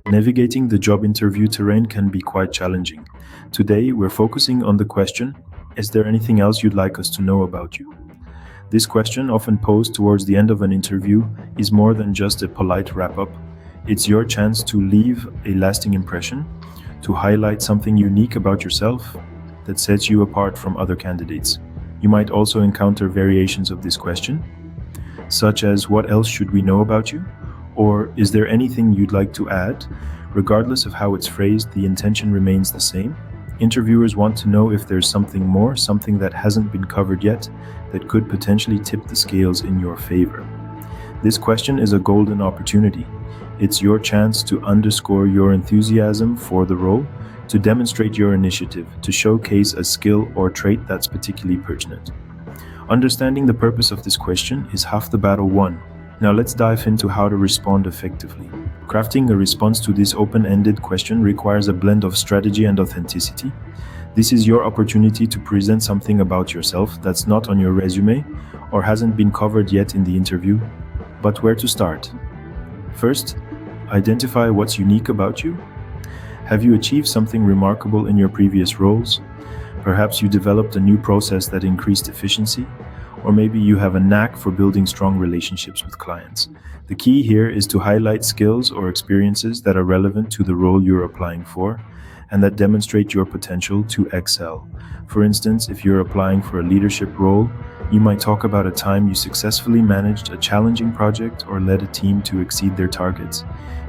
Navigating the job interview terrain can be quite challenging. Today, we're focusing on the question, is there anything else you'd like us to know about you? This question, often posed towards the end of an interview, is more than just a polite wrap-up. It's your chance to leave a lasting impression, to highlight something unique about yourself that sets you apart from other candidates. You might also encounter variations of this question, such as what else should we know about you? Or is there anything you'd like to add? Regardless of how it's phrased, the intention remains the same. Interviewers want to know if there's something more, something that hasn't been covered yet, that could potentially tip the scales in your favor. This question is a golden opportunity. It's your chance to underscore your enthusiasm for the role, to demonstrate your initiative, to showcase a skill or trait that's particularly pertinent. Understanding the purpose of this question is half the battle won. Now let's dive into how to respond effectively. Crafting a response to this open-ended question requires a blend of strategy and authenticity. This is your opportunity to present something about yourself that's not on your resume or hasn't been covered yet in the interview. But where to start? First, identify what's unique about you. Have you achieved something remarkable in your previous roles? Perhaps you developed a new process that increased efficiency. Or maybe you have a knack for building strong relationships with clients. The key here is to highlight skills or experiences that are relevant to the role you're applying for and that demonstrate your potential to excel. For instance, if you're applying for a leadership role, you might talk about a time you successfully managed a challenging project or led a team to exceed their targets.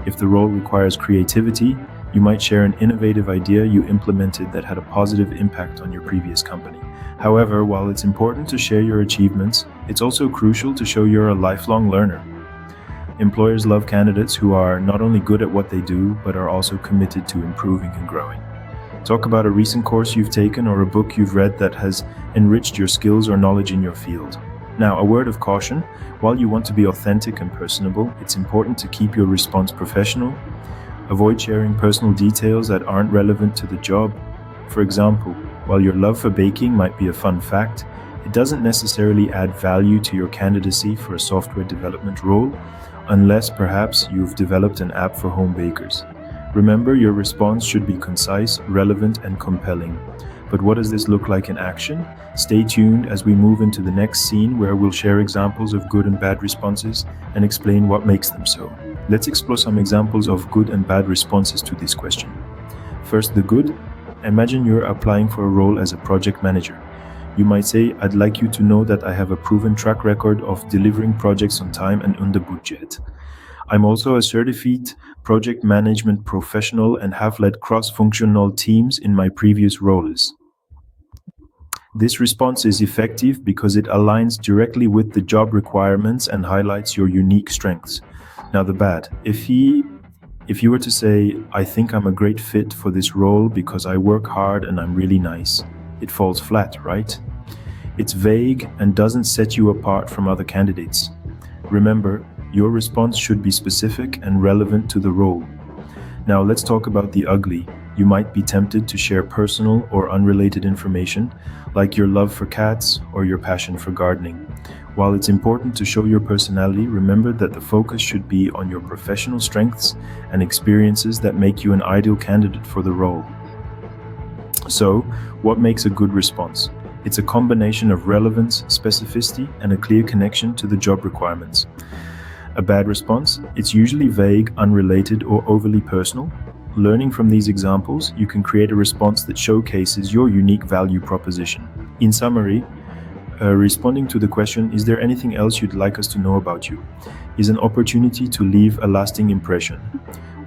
If the role requires creativity, you might share an innovative idea you implemented that had a positive impact on your previous company. However, while it's important to share your achievements, it's also crucial to show you're a lifelong learner. Employers love candidates who are not only good at what they do, but are also committed to improving and growing. Talk about a recent course you've taken or a book you've read that has enriched your skills or knowledge in your field. Now, a word of caution, while you want to be authentic and personable, it's important to keep your response professional. Avoid sharing personal details that aren't relevant to the job. For example, while your love for baking might be a fun fact, it doesn't necessarily add value to your candidacy for a software development role, unless perhaps you've developed an app for home bakers. Remember, your response should be concise, relevant, and compelling. But what does this look like in action? Stay tuned as we move into the next scene where we'll share examples of good and bad responses and explain what makes them so. Let's explore some examples of good and bad responses to this question. First, the good. Imagine you're applying for a role as a project manager. You might say, I'd like you to know that I have a proven track record of delivering projects on time and under budget. I'm also a certified project management professional and have led cross-functional teams in my previous roles. This response is effective because it aligns directly with the job requirements and highlights your unique strengths. Now the bad. If you were to say, I think I'm a great fit for this role because I work hard and I'm really nice, it falls flat, right? It's vague and doesn't set you apart from other candidates. Remember, your response should be specific and relevant to the role. Now let's talk about the ugly. You might be tempted to share personal or unrelated information, like your love for cats or your passion for gardening. While it's important to show your personality, remember that the focus should be on your professional strengths and experiences that make you an ideal candidate for the role. So, what makes a good response? It's a combination of relevance, specificity, and a clear connection to the job requirements. A bad response? It's usually vague, unrelated, or overly personal. Learning from these examples, you can create a response that showcases your unique value proposition. In summary, responding to the question, is there anything else you'd like us to know about you, is an opportunity to leave a lasting impression.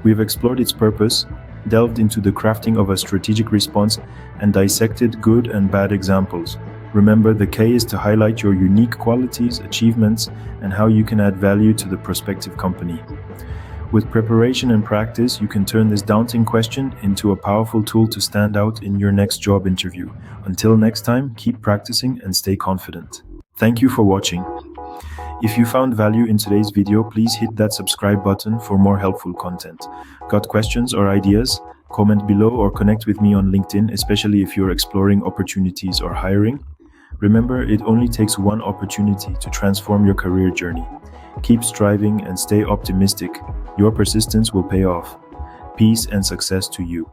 We've explored its purpose, delved into the crafting of a strategic response, and dissected good and bad examples. Remember, the key is to highlight your unique qualities, achievements, and how you can add value to the prospective company. With preparation and practice, you can turn this daunting question into a powerful tool to stand out in your next job interview. Until next time, keep practicing and stay confident. Thank you for watching. If you found value in today's video, please hit that subscribe button for more helpful content. Got questions or ideas? Comment below or connect with me on LinkedIn, especially if you're exploring opportunities or hiring. Remember, it only takes one opportunity to transform your career journey. Keep striving and stay optimistic. Your persistence will pay off. Peace and success to you.